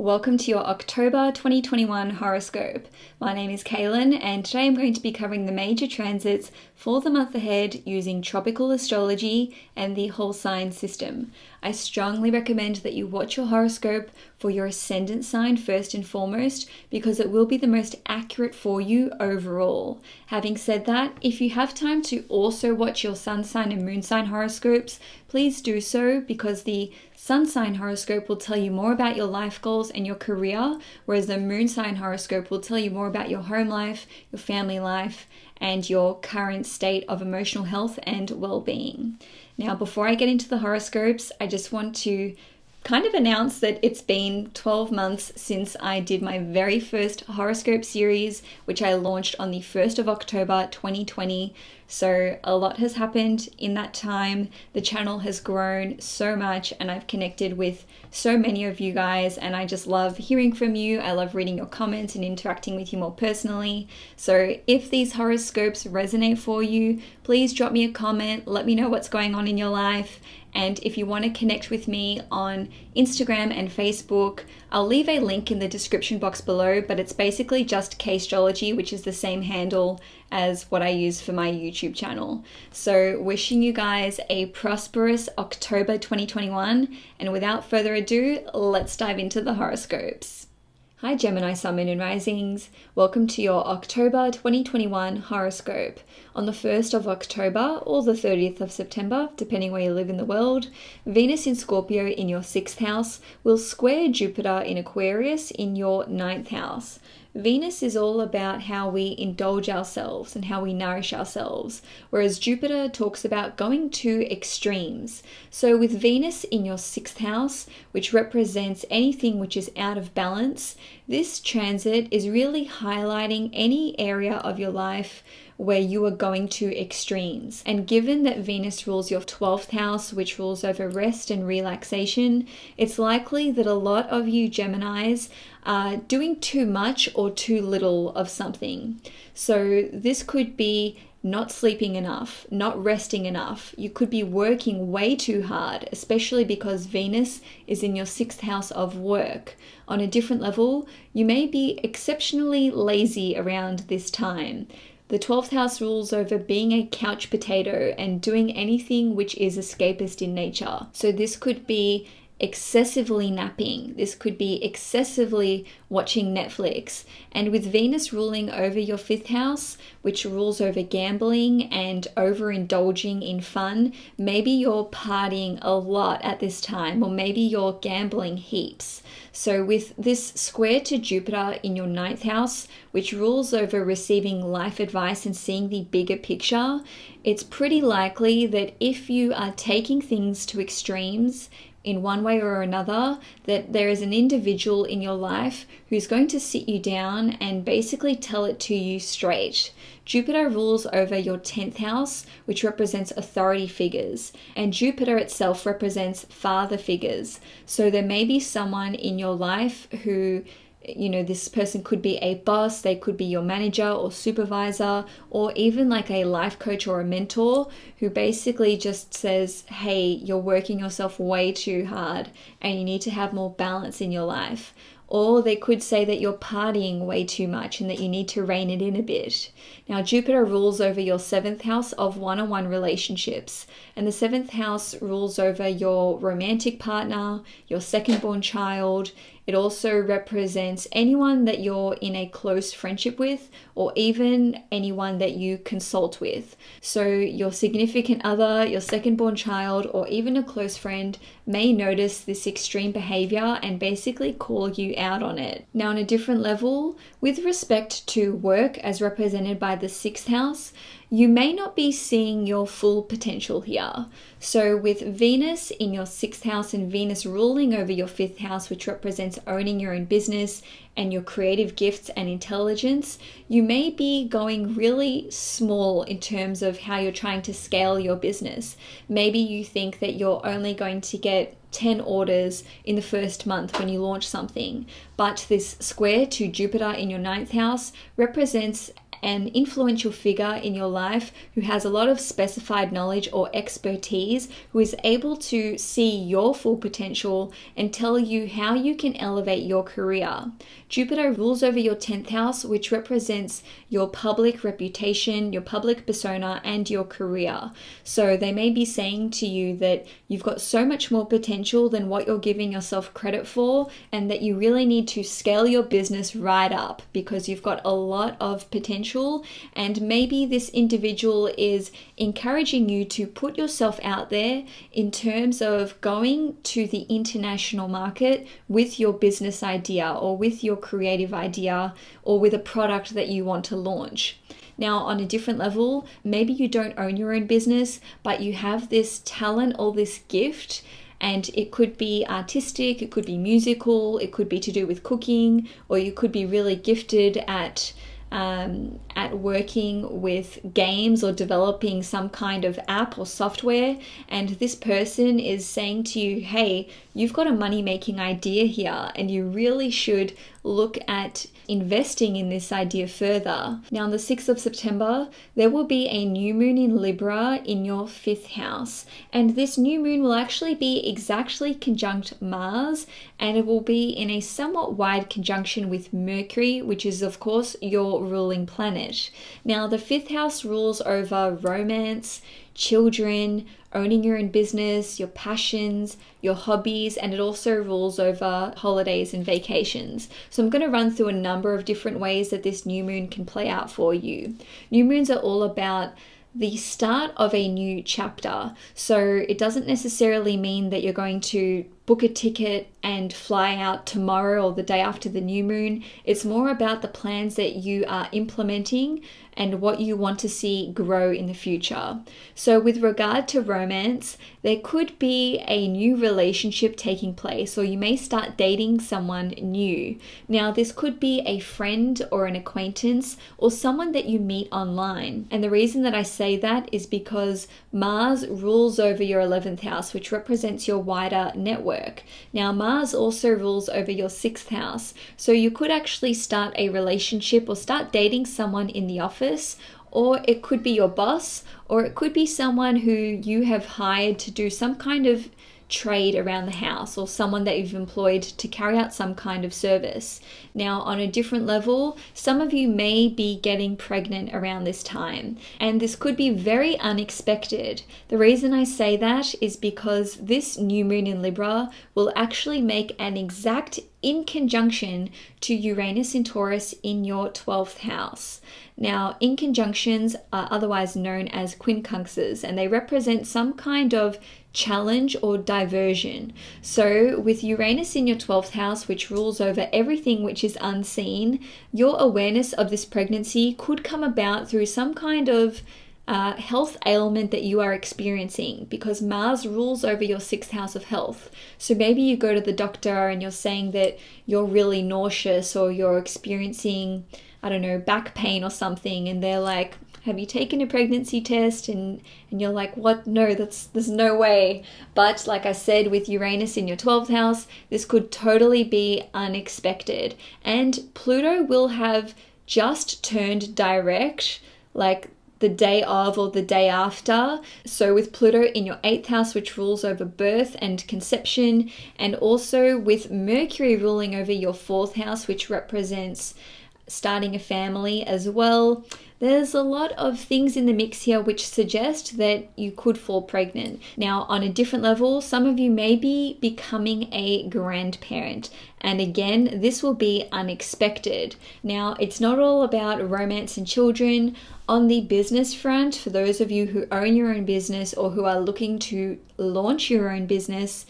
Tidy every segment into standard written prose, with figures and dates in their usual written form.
Welcome to your October 2021 horoscope. My name is Cailin, and today I'm going to be covering the major transits for the month ahead using tropical astrology and the whole sign system. I strongly recommend that you watch your horoscope for your ascendant sign first and foremost, because it will be the most accurate for you overall. Having said that, if you have time to also watch your sun sign and moon sign horoscopes, please do so, because the sun sign horoscope will tell you more about your life goals and your career, whereas the moon sign horoscope will tell you more about your home life, your family life, and your current state of emotional health and well-being. Now, before I get into the horoscopes, I just want to kind of announce that it's been 12 months since I did my very first horoscope series, which I launched on the 1st of October 2020. So a lot has happened in that time. The channel has grown so much and I've connected with so many of you guys, and I just love hearing from you. I love reading your comments and interacting with you more personally. So if these horoscopes resonate for you, please drop me a comment, let me know what's going on in your life. And if you want to connect with me on Instagram and Facebook, I'll leave a link in the description box below, but it's basically just Castrology, which is the same handle as what I use for my YouTube channel. So wishing you guys a prosperous October 2021. And without further ado, let's dive into the horoscopes. Hi Gemini Sun, Moon and Risings. Welcome to your October 2021 horoscope. On the 1st of October or the 30th of September, depending where you live in the world, Venus in Scorpio in your 6th house will square Jupiter in Aquarius in your 9th house. Venus is all about how we indulge ourselves and how we nourish ourselves, whereas Jupiter talks about going to extremes. So with Venus in your 6th house, which represents anything which is out of balance, this transit is really highlighting any area of your life where you are going to extremes. And given that Venus rules your 12th house, which rules over rest and relaxation, it's likely that a lot of you Geminis are doing too much or too little of something. So this could be not sleeping enough, not resting enough. You could be working way too hard, especially because Venus is in your 6th house of work. On a different level, you may be exceptionally lazy around this time. The 12th house rules over being a couch potato and doing anything which is escapist in nature. So this could be excessively napping. This could be excessively watching Netflix. And with Venus ruling over your 5th house, which rules over gambling and overindulging in fun, maybe you're partying a lot at this time, or maybe you're gambling heaps. So with this square to Jupiter in your 9th house, which rules over receiving life advice and seeing the bigger picture, it's pretty likely that if you are taking things to extremes in one way or another, that there is an individual in your life who's going to sit you down and basically tell it to you straight. Jupiter rules over your 10th house, which represents authority figures, and Jupiter itself represents father figures. So there may be someone in your life who, this person could be a boss, they could be your manager or supervisor, or even like a life coach or a mentor who basically just says, hey, you're working yourself way too hard and you need to have more balance in your life. Or they could say that you're partying way too much and that you need to rein it in a bit. Now, Jupiter rules over your 7th house of one-on-one relationships. And the 7th house rules over your romantic partner, your second-born child. It also represents anyone that you're in a close friendship with, or even anyone that you consult with. So your significant other, your second-born child, or even a close friend may notice this extreme behavior and basically call you out on it. Now, on a different level, with respect to work as represented by the 6th house, you may not be seeing your full potential here. So with Venus in your 6th house and Venus ruling over your 5th house, which represents owning your own business and your creative gifts and intelligence, you may be going really small in terms of how you're trying to scale your business. Maybe you think that you're only going to get 10 orders in the first month when you launch something, but this square to Jupiter in your 9th house represents an influential figure in your life who has a lot of specified knowledge or expertise, who is able to see your full potential and tell you how you can elevate your career. Jupiter rules over your 10th house, which represents your public reputation, your public persona, and your career. So they may be saying to you that you've got so much more potential than what you're giving yourself credit for, and that you really need to scale your business right up because you've got a lot of potential. And maybe this individual is encouraging you to put yourself out there in terms of going to the international market with your business idea or with your creative idea or with a product that you want to launch. Now, on a different level, maybe you don't own your own business, but you have this talent or this gift, and it could be artistic, it could be musical, it could be to do with cooking, or you could be really gifted at working with games or developing some kind of app or software, and this person is saying to you, hey, you've got a money-making idea here and you really should look at investing in this idea further. Now, on the 6th of September, there will be a new moon in Libra in your 5th house, and this new moon will actually be exactly conjunct Mars, and it will be in a somewhat wide conjunction with Mercury, which is of course your ruling planet. Now, the 5th house rules over romance, children, owning your own business, your passions, your hobbies, and it also rules over holidays and vacations. So I'm going to run through a number of different ways that this new moon can play out for you. New moons are all about the start of a new chapter. So it doesn't necessarily mean that you're going to book a ticket and fly out tomorrow or the day after the new moon. It's more about the plans that you are implementing and what you want to see grow in the future. So with regard to romance, there could be a new relationship taking place, or you may start dating someone new. Now, this could be a friend or an acquaintance or someone that you meet online. And the reason that I say that is because Mars rules over your 11th house, which represents your wider network. Now, Mars also rules over your 6th house. So you could actually start a relationship or start dating someone in the office, or it could be your boss, or it could be someone who you have hired to do some kind of trade around the house, or someone that you've employed to carry out some kind of service. Now, on a different level, some of you may be getting pregnant around this time, and this could be very unexpected. The reason I say that is because this new moon in Libra will actually make an exact in conjunction to Uranus in Taurus in your 12th house. Now, in conjunctions are otherwise known as quincunxes, and they represent some kind of challenge or diversion. So with Uranus in your 12th house, which rules over everything which is unseen, your awareness of this pregnancy could come about through some kind of health ailment that you are experiencing, because Mars rules over your 6th house of health. So maybe you go to the doctor and you're saying that you're really nauseous, or you're experiencing, I don't know, back pain or something, and they're like, have you taken a pregnancy test? And you're like, what? No, there's no way. But like I said, with Uranus in your 12th house, this could totally be unexpected. And Pluto will have just turned direct, like the day of or the day after. So with Pluto in your 8th house, which rules over birth and conception, and also with Mercury ruling over your 4th house, which represents starting a family as well, there's a lot of things in the mix here which suggest that you could fall pregnant. Now, on a different level, some of you may be becoming a grandparent. And again, this will be unexpected. Now, it's not all about romance and children. On the business front, for those of you who own your own business or who are looking to launch your own business,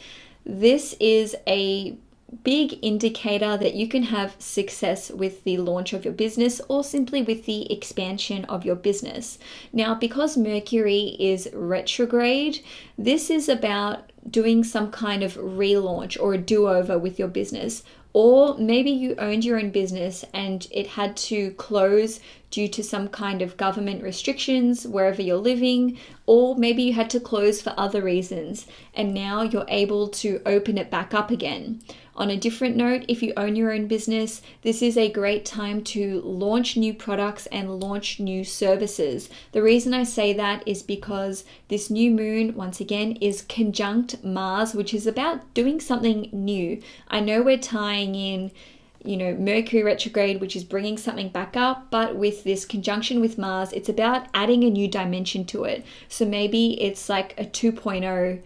this is a big indicator that you can have success with the launch of your business or simply with the expansion of your business. Now, because Mercury is retrograde, this is about doing some kind of relaunch or a do-over with your business. Or maybe you owned your own business and it had to close due to some kind of government restrictions wherever you're living, or maybe you had to close for other reasons and now you're able to open it back up again. On a different note, if you own your own business, this is a great time to launch new products and launch new services. The reason I say that is because this new moon, once again, is conjunct Mars, which is about doing something new. I know we're tying in Mercury retrograde, which is bringing something back up, but with this conjunction with Mars, it's about adding a new dimension to it. So maybe it's like a 2.0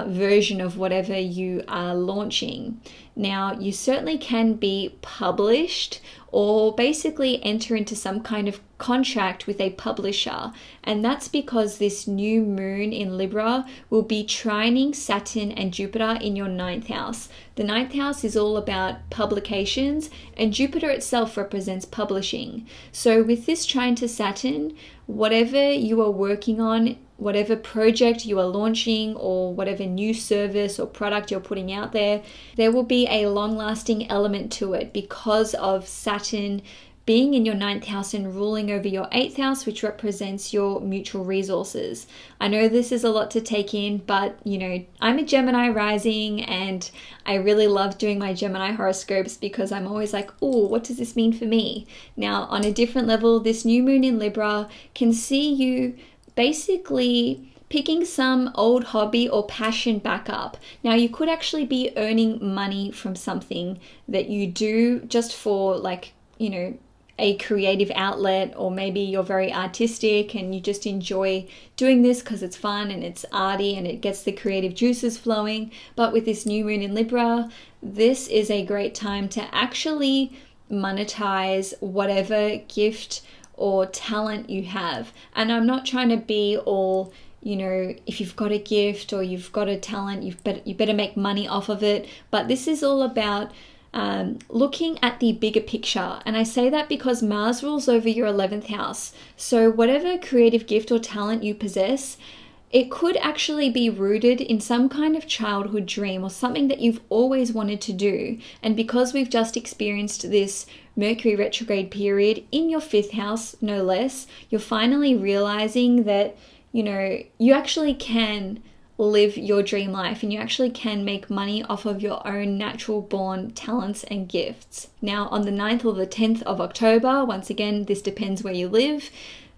version of whatever you are launching. Now, you certainly can be published or basically enter into some kind of contract with a publisher. And that's because this new moon in Libra will be trining Saturn and Jupiter in your 9th house. The 9th house is all about publications, and Jupiter itself represents publishing. So with this trine to Saturn, whatever you are working on, whatever project you are launching, or whatever new service or product you're putting out there, there will be a long-lasting element to it because of Saturn being in your 9th house and ruling over your 8th house, which represents your mutual resources. I know this is a lot to take in, but I'm a Gemini rising and I really love doing my Gemini horoscopes because I'm always like, oh, what does this mean for me? Now, on a different level, this new moon in Libra can see you basically picking some old hobby or passion back up. Now, you could actually be earning money from something that you do just for a creative outlet, or maybe you're very artistic and you just enjoy doing this because it's fun and it's arty and it gets the creative juices flowing. But with this new moon in Libra, this is a great time to actually monetize whatever gift or talent you have. And I'm not trying to be all, if you've got a gift or you've got a talent, you better make money off of it. But this is all about looking at the bigger picture. And I say that because Mars rules over your 11th house. So whatever creative gift or talent you possess, it could actually be rooted in some kind of childhood dream or something that you've always wanted to do. And because we've just experienced this Mercury retrograde period in your 5th house, no less, you're finally realizing that, you actually can live your dream life and you actually can make money off of your own natural born talents and gifts. Now, on the 9th or the 10th of October, once again, this depends where you live,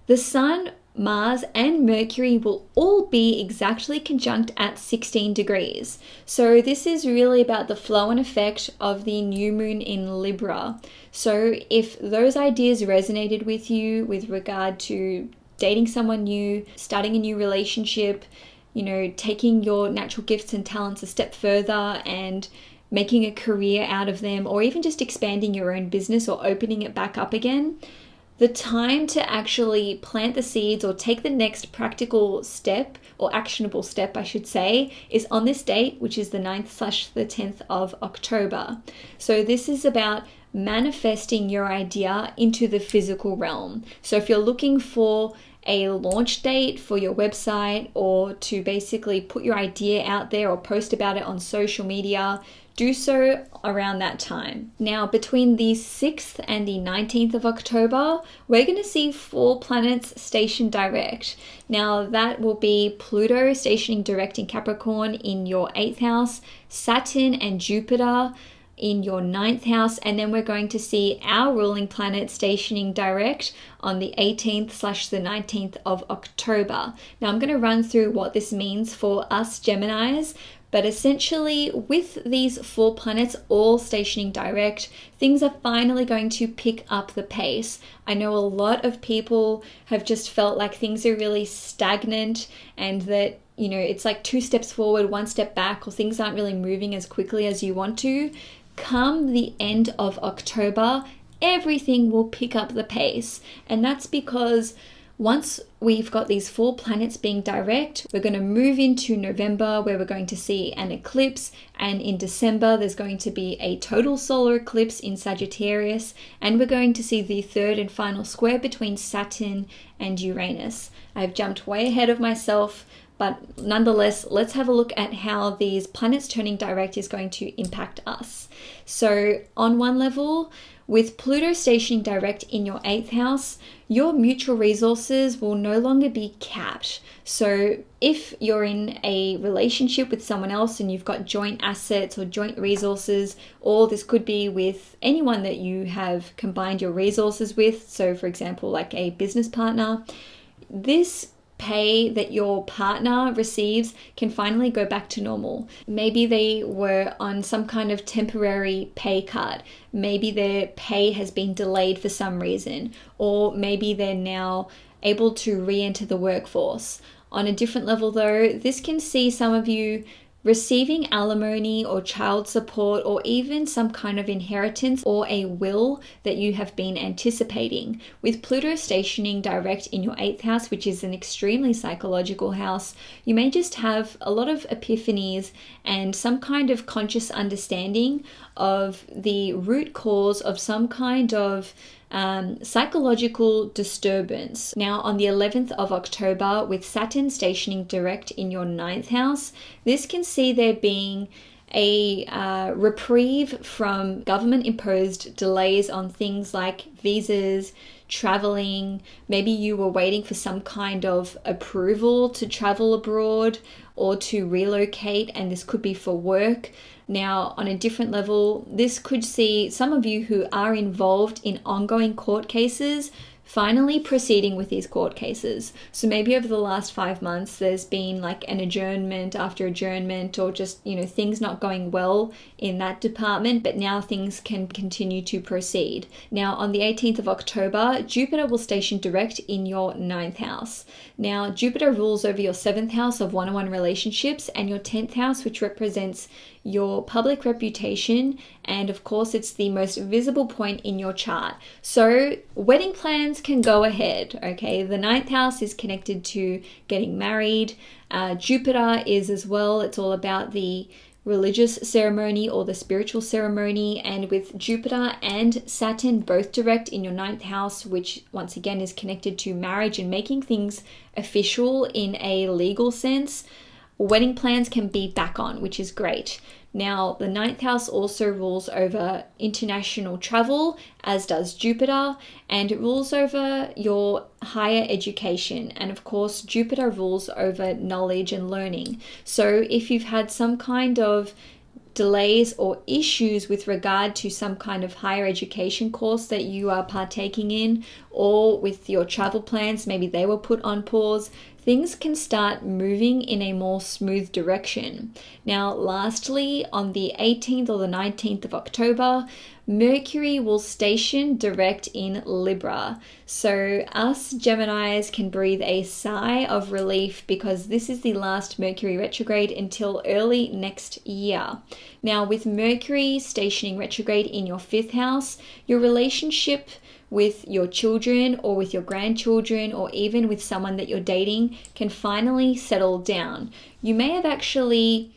the Sun, Mars and Mercury will all be exactly conjunct at 16 degrees. So this is really about the flow and effect of the new moon in Libra. So if those ideas resonated with you with regard to dating someone new, starting a new relationship, taking your natural gifts and talents a step further and making a career out of them, or even just expanding your own business or opening it back up again, the time to actually plant the seeds or take the next practical step, or actionable step, I should say, is on this date, which is the 9th/the 10th of October. So this is about manifesting your idea into the physical realm. So if you're looking for a launch date for your website, or to basically put your idea out there or post about it on social media, do so around that time. Now, between the 6th and the 19th of October, we're going to see 4 planets stationed direct. Now, that will be Pluto stationing direct in Capricorn in your 8th house, Saturn and Jupiter in your 9th house, and then we're going to see our ruling planet stationing direct on the 18th/the 19th of October. Now, I'm going to run through what this means for us Geminis, but essentially with these 4 planets all stationing direct, things are finally going to pick up the pace. I know a lot of people have just felt like things are really stagnant and that it's like 2 steps forward, 1 step back, or things aren't really moving as quickly as you want to. Come the end of October, everything will pick up the pace. And that's because once we've got these 4 planets being direct, we're going to move into November, where we're going to see an eclipse. And in December, there's going to be a total solar eclipse in Sagittarius. And we're going to see the 3rd and final square between Saturn and Uranus. I've jumped way ahead of myself, But nonetheless, let's have a look at how these planets turning direct is going to impact us. So on one level, with Pluto stationing direct in your 8th house, your mutual resources will no longer be capped. So if you're in a relationship with someone else and you've got joint assets or joint resources, or this could be with anyone that you have combined your resources with, so for example, like a business partner, this pay that your partner receives can finally go back to normal. Maybe they were on some kind of temporary pay cut. Maybe their pay has been delayed for some reason, or maybe they're now able to re-enter the workforce. On a different level though, this can see some of you receiving alimony or child support, or even some kind of inheritance or a will that you have been anticipating. With Pluto stationing direct in your 8th house, which is an extremely psychological house, you may just have a lot of epiphanies and some kind of conscious understanding of the root cause of some kind of psychological disturbance. Now, on the 11th of October, with Saturn stationing direct in your 9th house, this can see there being a reprieve from government-imposed delays on things like visas, traveling. Maybe you were waiting for some kind of approval to travel abroad or to relocate, and this could be for work. Now, on a different level, this could see some of you who are involved in ongoing court cases finally proceeding with these court cases. So maybe over the last 5 months, there's been like an adjournment after adjournment, or just, things not going well in that department, but now things can continue to proceed. Now, on the 18th of October, Jupiter will station direct in your 9th house. Now, Jupiter rules over your 7th house of one-on-one relationships and your 10th house, which represents your public reputation, and of course it's the most visible point in your chart. So wedding plans can go ahead, okay? The 9th house is connected to getting married. Jupiter is as well. It's all about the religious ceremony or the spiritual ceremony, and with Jupiter and Saturn both direct in your 9th house, which once again is connected to marriage and making things official in a legal sense, wedding plans can be back on, which is great. Now, the 9th house also rules over international travel, as does Jupiter, and it rules over your higher education. And of course, Jupiter rules over knowledge and learning. So if you've had some kind of delays or issues with regard to some kind of higher education course that you are partaking in, or with your travel plans, maybe they were put on pause, things can start moving in a more smooth direction. Now, lastly, on the 18th or the 19th of October, Mercury will station direct in Libra. So us Geminis can breathe a sigh of relief, because this is the last Mercury retrograde until early next year. Now, with Mercury stationing retrograde in your 5th house, your relationship with your children or with your grandchildren, or even with someone that you're dating, can finally settle down. You may have actually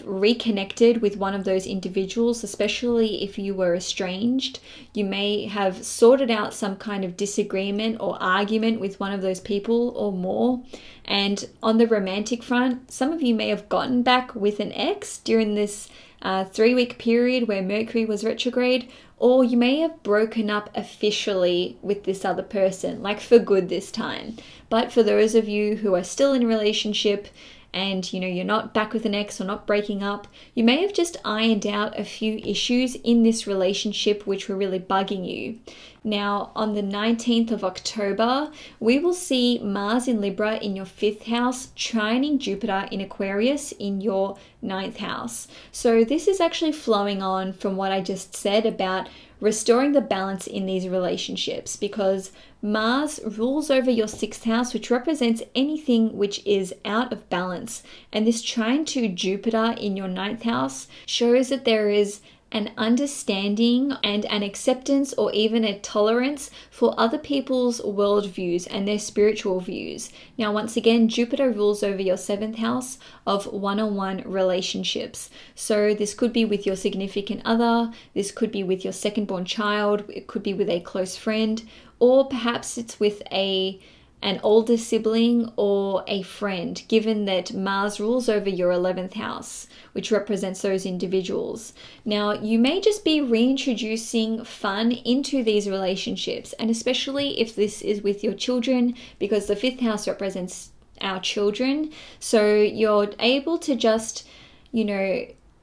reconnected with one of those individuals, especially if you were estranged. You may have sorted out some kind of disagreement or argument with one of those people or more. And on the romantic front, some of you may have gotten back with an ex during this 3-week period where Mercury was retrograde, or you may have broken up officially with this other person, like for good this time. But for those of you who are still in a relationship and you're not back with an ex or not breaking up, you may have just ironed out a few issues in this relationship which were really bugging you. Now, on the 19th of October, we will see Mars in Libra in your 5th house, trining Jupiter in Aquarius in your 9th house. So this is actually flowing on from what I just said about restoring the balance in these relationships, because Mars rules over your 6th house, which represents anything which is out of balance. And this trine to Jupiter in your 9th house shows that there is an understanding and an acceptance, or even a tolerance for other people's worldviews and their spiritual views. Now, once again, Jupiter rules over your 7th house of one-on-one relationships. So this could be with your significant other, this could be with your second-born child, it could be with a close friend, or perhaps it's with a an older sibling or a friend, given that Mars rules over your 11th house, which represents those individuals. Now, you may just be reintroducing fun into these relationships, and especially if this is with your children, because the 5th house represents our children. So you're able to just,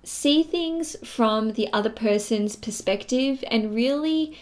see things from the other person's perspective and really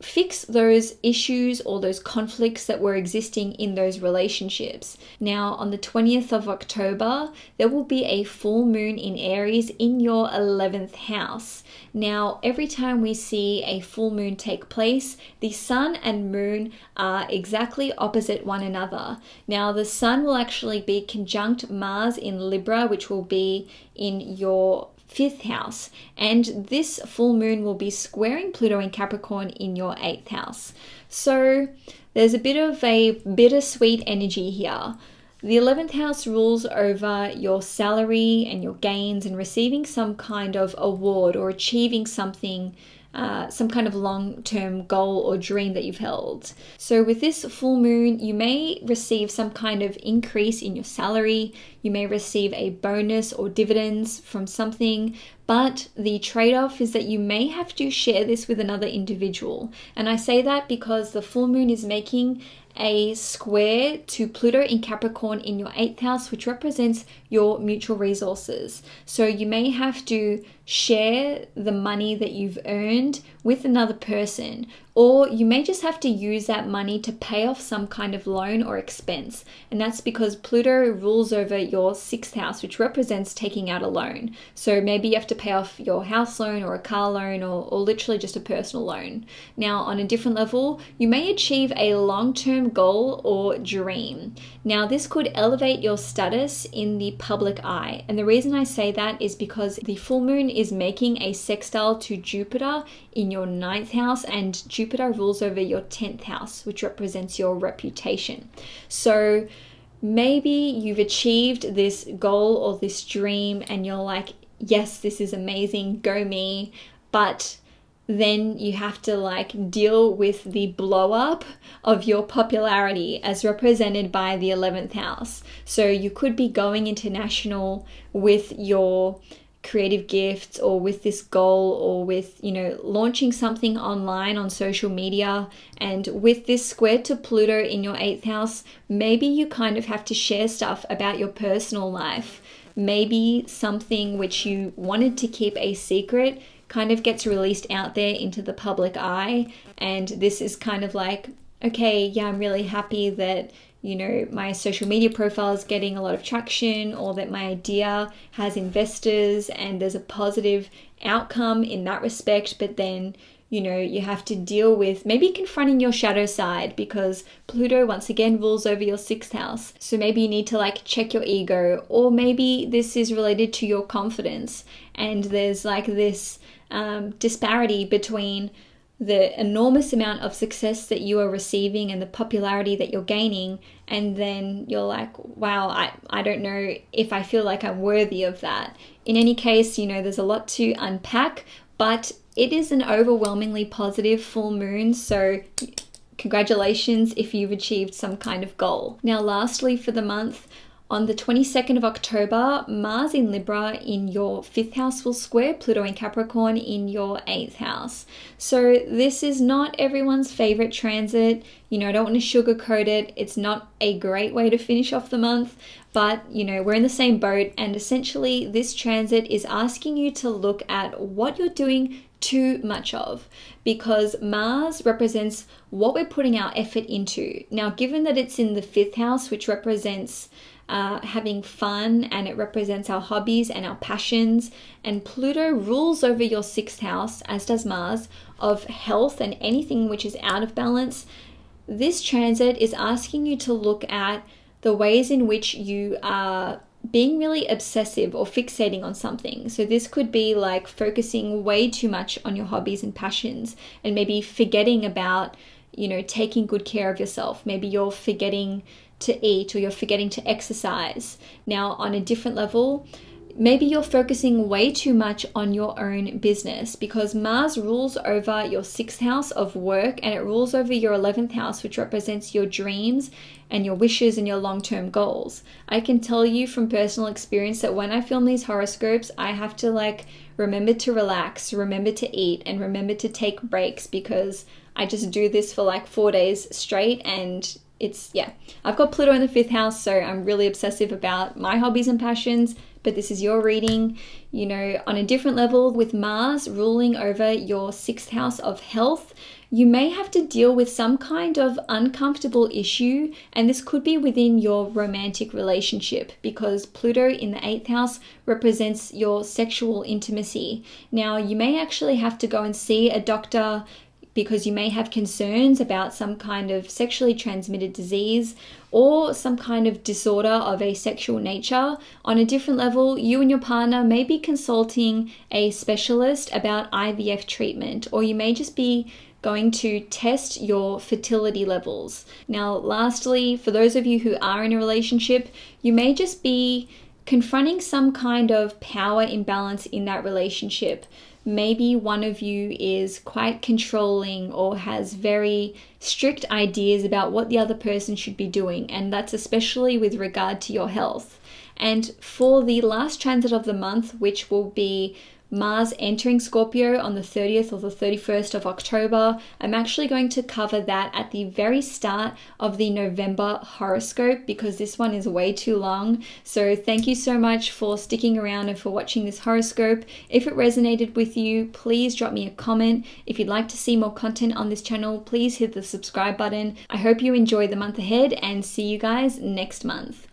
fix those issues or those conflicts that were existing in those relationships. Now, on the 20th of October, there will be a full moon in Aries in your 11th house. Now, every time we see a full moon take place, the sun and moon are exactly opposite one another. Now, the sun will actually be conjunct Mars in Libra, which will be in your 5th house, and this full moon will be squaring Pluto in Capricorn in your 8th house. So there's a bit of a bittersweet energy here. The 11th house rules over your salary and your gains and receiving some kind of award or achieving something, some kind of long-term goal or dream that you've held. So with this full moon, you may receive some kind of increase in your salary. You may receive a bonus or dividends from something, but the trade-off is that you may have to share this with another individual. And I say that because the full moon is making a square to Pluto in Capricorn in your 8th house, which represents your mutual resources. So you may have to share the money that you've earned with another person, or you may just have to use that money to pay off some kind of loan or expense. And that's because Pluto rules over your 6th house, which represents taking out a loan. So maybe you have to pay off your house loan or a car loan or literally just a personal loan. Now, on a different level, you may achieve a long-term goal or dream. Now, this could elevate your status in the public eye. And the reason I say that is because the full moon is making a sextile to Jupiter in your 9th house, and Jupiter rules over your 10th house, which represents your reputation. So maybe you've achieved this goal or this dream and you're like, yes, this is amazing, go me. But then you have to deal with the blow up of your popularity as represented by the 11th house. So you could be going international with your creative gifts or with this goal or with, launching something online on social media. And with this square to Pluto in your 8th house, maybe you kind of have to share stuff about your personal life. Maybe something which you wanted to keep a secret kind of gets released out there into the public eye. And this is kind of like, okay, yeah, I'm really happy that my social media profile is getting a lot of traction, or that my idea has investors and there's a positive outcome in that respect. But then, you have to deal with maybe confronting your shadow side, because Pluto once again rules over your 6th house. So maybe you need to check your ego, or maybe this is related to your confidence. And there's this disparity between the enormous amount of success that you are receiving and the popularity that you're gaining, and then you're like, wow, I don't know if I feel like I'm worthy of that. In any case, there's a lot to unpack, but it is an overwhelmingly positive full moon, so congratulations if you've achieved some kind of goal. Now, lastly for the month, on the 22nd of October, Mars in Libra in your 5th house will square Pluto in Capricorn in your 8th house. So this is not everyone's favorite transit. I don't want to sugarcoat it. It's not a great way to finish off the month, but we're in the same boat. And essentially this transit is asking you to look at what you're doing too much of, because Mars represents what we're putting our effort into. Now, given that it's in the 5th house, which represents having fun, and it represents our hobbies and our passions, and Pluto rules over your 6th house, as does Mars, of health and anything which is out of balance. This transit is asking you to look at the ways in which you are being really obsessive or fixating on something. So this could be focusing way too much on your hobbies and passions, and maybe forgetting about, taking good care of yourself. Maybe you're forgetting to eat, or you're forgetting to exercise. Now, on a different level, maybe you're focusing way too much on your own business, because Mars rules over your 6th house of work and it rules over your 11th house, which represents your dreams and your wishes and your long-term goals. I can tell you from personal experience that when I film these horoscopes, I have to remember to relax, remember to eat, and remember to take breaks, because I just do this for 4 days straight, and I've got Pluto in the 5th house, so I'm really obsessive about my hobbies and passions. But this is your reading, on a different level. With Mars ruling over your 6th house of health, you may have to deal with some kind of uncomfortable issue, and this could be within your romantic relationship, because Pluto in the 8th house represents your sexual intimacy. Now, you may actually have to go and see a doctor because you may have concerns about some kind of sexually transmitted disease or some kind of disorder of a sexual nature. On a different level, you and your partner may be consulting a specialist about IVF treatment, or you may just be going to test your fertility levels. Now, lastly, for those of you who are in a relationship, you may just be confronting some kind of power imbalance in that relationship. Maybe one of you is quite controlling or has very strict ideas about what the other person should be doing, and that's especially with regard to your health. And for the last transit of the month, which will be Mars entering Scorpio on the 30th or the 31st of October, I'm actually going to cover that at the very start of the November horoscope, because this one is way too long. So thank you so much for sticking around and for watching this horoscope. If it resonated with you, please drop me a comment. If you'd like to see more content on this channel, please hit the subscribe button. I hope you enjoy the month ahead and see you guys next month.